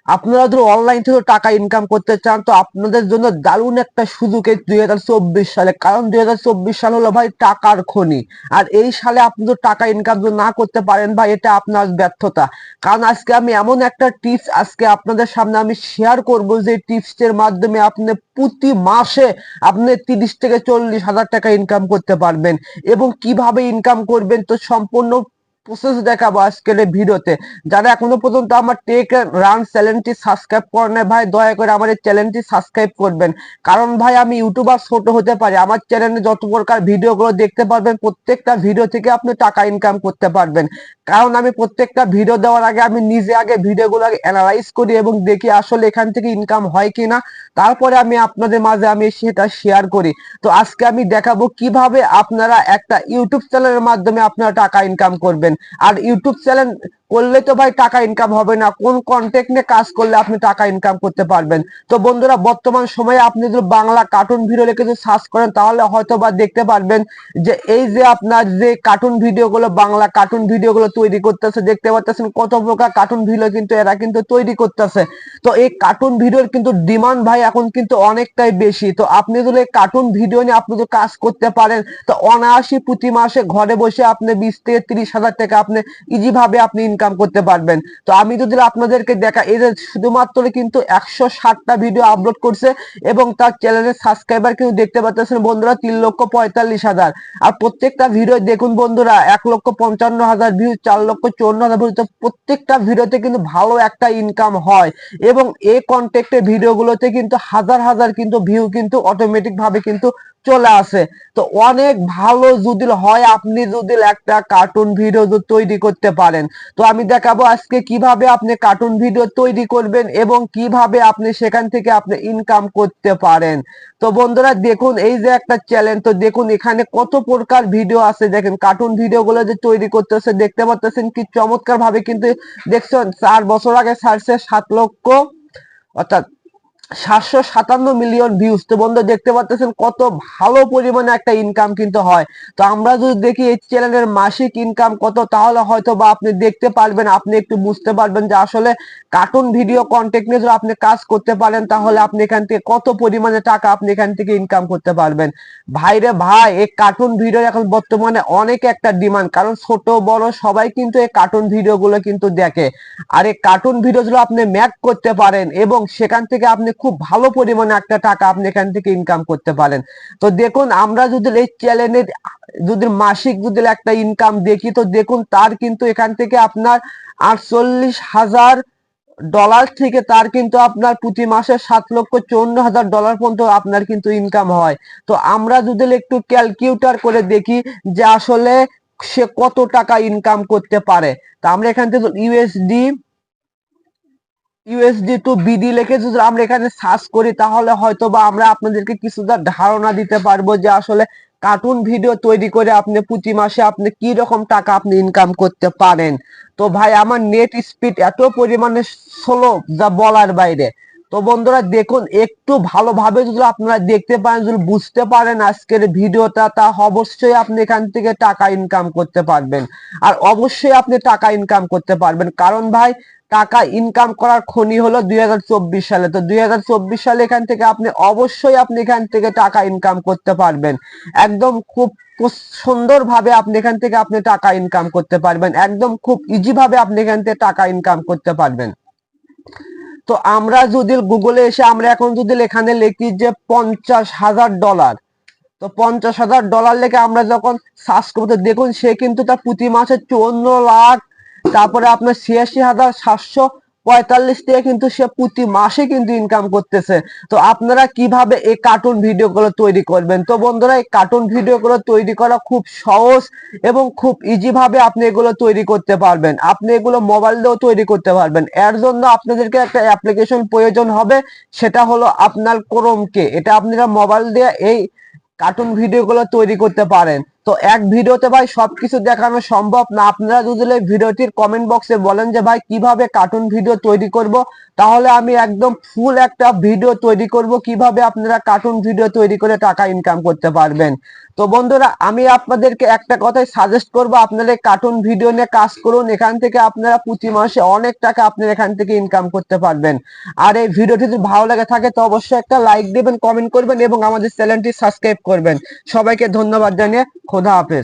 আপনারা যদি অনলাইন থেকে টাকা ইনকাম করতে চান তো আপনাদের জন্য দারুণ একটা সুযোগ এই 2024 সালে। কারণ 2024 সাল হলো ভাই টাকার খনি। আর এই সালে আপনি যদি টাকা ইনকাম যদি না করতে পারেন ভাই, এটা আপনার ব্যর্থতা। কারণ আজকে আমি এমন একটা টিপস আজকে আপনাদের সামনে আমি শেয়ার করব, যে টিপস এর মাধ্যমে আপনি প্রতি মাসে আপনি 30 থেকে 40 হাজার টাকা ইনকাম করতে পারবেন। এবং কিভাবে ইনকাম করবেন তো সম্পূর্ণ প্রসেস দেখাবো আজকের এই ভিডিওতে। যারা এখনো পর্যন্ত আমার টেক রান চ্যানেলটি সাবস্ক্রাইব করেন নাই ভাই, দয়া করে আমার এই চ্যানেলটি সাবস্ক্রাইব করবেন। কারণ ভাই আমি ইউটিউবার ছোট হতে পারি, আমার চ্যানেলে যত প্রকার ভিডিওগুলো দেখতে পারবেন প্রত্যেকটা ভিডিও থেকে আপনি টাকা ইনকাম করতে পারবেন। কারণ আমি প্রত্যেকটা ভিডিও দেওয়ার আগে আমি নিজে আগে ভিডিওগুলো অ্যানালাইজ করি এবং দেখি আসলে এখান থেকে ইনকাম হয় কিনা, তারপরে আমি আপনাদের মাঝে আমি সেটা শেয়ার করি। তো আজকে আমি দেখাবো কিভাবে আপনারা একটা ইউটিউব চ্যানেলের মাধ্যমে আপনারা টাকা ইনকাম করবেন। আর ইউটিউব চ্যানেল করলে তো ভাই টাকা ইনকাম হবে না, কোন কন্টেন্ট নিয়ে কাজ করলে আপনি টাকা ইনকাম করতে পারবেন। তো বন্ধুরা, বর্তমান সময়ে আপনি যদি বাংলা কার্টুন ভিডিও লিখে যদি সার্চ করেন তাহলে হয়তো বা দেখতে পারবেন যে এই যে আপনার যে কার্টুন ভিডিওগুলো, বাংলা কার্টুন ভিডিওগুলো তৈরি করতেছে, দেখতে পাচ্ছেন কত প্রকার কার্টুন ভিডিও কিন্তু এরা কিন্তু তৈরি করতেছে। তো এই কার্টুন ভিডিওর কিন্তু ডিমান্ড ভাই এখন কিন্তু অনেকটাই বেশি। তো আপনি যদি কার্টুন ভিডিও নিয়ে আপনি যদি কাজ করতে পারেন তো অনায়াসই প্রতি মাসে ঘরে বসে আপনি 20 থেকে 30 হাজার টাকা আপনি ইজি ভাবে আপনি ইনকাম করতে পারবেন। তো আমি যদি আপনাদেরকে দেখা, এই যে শুধুমাত্র কিন্তু 160টা ভিডিও আপলোড করছে এবং তার চ্যানেলের সাবস্ক্রাইবার কিন্তু দেখতে পাচ্ছেন বন্ধুরা 3,45,000। আর প্রত্যেকটা ভিডিও দেখুন বন্ধুরা 1,55,000 ভিউ, 4,54,000 ভিউ। তো প্রত্যেকটা ভিডিওতে কিন্তু ভালো একটা ইনকাম হয় এবং এই কন্টেন্টের ভিডিওগুলোতে কিন্তু হাজার হাজার কিন্তু ভিউ কিন্তু অটোমেটিক ভাবে কিন্তু চলে আসে। তো অনেক ভালো যদি হয় আপনি যদি একটা কার্টুন ভিডিও তৈরি করতে পারেন। তো আমি দেখাবো আজকে কিভাবে আপনি কার্টুন ভিডিও তৈরি করবেন এবং কিভাবে আপনি সেখান থেকে আপনি ইনকাম করতে পারেন। তো বন্ধুরা দেখুন, এই যে একটা চ্যানেল, তো দেখুন এখানে কত প্রকার ভিডিও আছে। দেখেন কার্টুন ভিডিও গুলো যে তৈরি করতেছে দেখতে পাচ্ছেন কি চমৎকার ভাবে কিন্তু দেখছেন। 4 বছর আগে ছাড়ছে 7 লক্ষ, অর্থাৎ 757 মিলিয়ন ভিউজ। তো বন্ধু দেখতে পাচ্ছেন কত ভালো পরিমাণে একটা ইনকাম কিন্তু হয়। তো আমরা যদি দেখি এই চ্যানেলের মাসিক ইনকাম কত, তাহলে হয়তো বা আপনি দেখতে পারবেন, আপনি একটু বুঝতে পারবেন যে আসলে কার্টুন ভিডিও কন্টেন্ট নিয়ে যদি আপনি কাজ করতে পারেন তাহলে আপনি এখান থেকে কত পরিমাণে টাকা আপনি এখান থেকে ইনকাম করতে পারবেন। ভাইরে ভাই, এই কার্টুন ভিডিও এখন বর্তমানে অনেক একটা ডিমান্ড, কারণ ছোট বড় সবাই কিন্তু এই কার্টুন ভিডিও গুলো কিন্তু দেখে। আর এই কার্টুন ভিডিও গুলো আপনি ম্যাক করতে পারেন এবং সেখান থেকে আপনি খুব ভালো পরিমাণে একটা টাকা আপনি এখান থেকে ইনকাম করতে পারেন। তো দেখুন আমরা যদি এই চ্যানেলের যদি মাসিক যদি একটা ইনকাম দেখি তো দেখুন তার কিন্তু এখান থেকে আপনার 48,000 ডলার থেকে তার কিন্তু আপনার প্রতি মাসে 7,54,000 ডলার পর্যন্ত আপনার কিন্তু ইনকাম হয়। তো আমরা যদি একটু ক্যালকুলেটর করে দেখি যে আসলে সে কত টাকা ইনকাম করতে পারে। তা আমরা এখান থেকে ইউএসডি টু বিডি লিখে যদি আমরা এখানে সার্চ করি তাহলে হয়তো বা আমরা আপনাদেরকে কিছুটা ধারণা দিতে পারবো যে আসলে কার্টুন ভিডিও তৈরি করে আপনি প্রতি মাসে আপনি কি রকম টাকা আপনি ইনকাম করতে পারেন। তো ভাই আমার নেট স্পিড এত পরিমাণে স্লো যা বলার বাইরে। তো বন্ধুরা দেখুন একটু ভালোভাবে যদি আপনারা দেখতে পারেন, যদি বুঝতে পারেন আজকের ভিডিওটা, তা অবশ্যই আপনি এখান থেকে টাকা ইনকাম করতে পারবেন। আর অবশ্যই আপনি টাকা ইনকাম করতে পারবেন, কারণ ভাই টাকা ইনকাম করার খনি হলো 2024 সালে। তো 2024 সালে এখান থেকে আপনি অবশ্যই আপনি এখান থেকে টাকা ইনকাম করতে পারবেন। একদম খুব সুন্দর ভাবে আপনি এখান থেকে আপনি টাকা ইনকাম করতে পারবেন, একদম খুব ইজি ভাবে আপনি এখান থেকে টাকা ইনকাম করতে পারবেন। তো আমরা যদি গুগলে এসে আমরা এখন যদি এখানে লিখি যে 50,000 ডলার, তো 50,000 ডলার লেখে আমরা যখন সার্চ করবো দেখুন সে কিন্তু তার প্রতি মাসে 54 লাখ, তারপরে আপনার 86,745 টাকা কিন্তু সে প্রতি মাসে কিন্তু ইনকাম করতেছে। তো আপনারা কিভাবে এই কার্টুন ভিডিও গুলো তৈরি করবেন? তো বন্ধুরা এই কার্টুন ভিডিও গুলো তৈরি করা খুব সহজ এবং খুব ইজি ভাবে আপনি এগুলো তৈরি করতে পারবেন। আপনি এগুলো মোবাইল দিয়েও তৈরি করতে পারবেন। এর জন্য আপনাদেরকে একটা অ্যাপ্লিকেশন প্রয়োজন হবে, সেটা হলো আপনার ক্রোমকে। এটা আপনারা মোবাইল দিয়ে এই কার্টুন ভিডিও গুলো তৈরি করতে পারেন। তো এক ভিডিওতে ভাই সবকিছু দেখানো সম্ভব না। আপনারা যদি এই ভিডিওটির কমেন্ট বক্সে বলেন যে ভাই কিভাবে কার্টুন ভিডিও তৈরি করব, তাহলে আমি একদম ফুল একটা ভিডিও তৈরি করব কিভাবে আপনারা কার্টুন ভিডিও তৈরি করে টাকা ইনকাম করতে পারবেন। তো বন্ধুরা, আমি আপনাদেরকে একটা কথাই সাজেস্ট করব, আপনারা কার্টুন ভিডিও নিয়ে কাজ করুন। এখান থেকে আপনারা প্রতি মাসে অনেক টাকা আপনারা এখান থেকে ইনকাম করতে পারবেন। আর এই ভিডিওটি যদি ভালো লাগে থাকে তো অবশ্যই একটা লাইক দিবেন, কমেন্ট করবেন এবং আমাদের চ্যানেলটি সাবস্ক্রাইব করবেন। সবাইকে ধন্যবাদ জানিয়ে খোদা হাফেজ।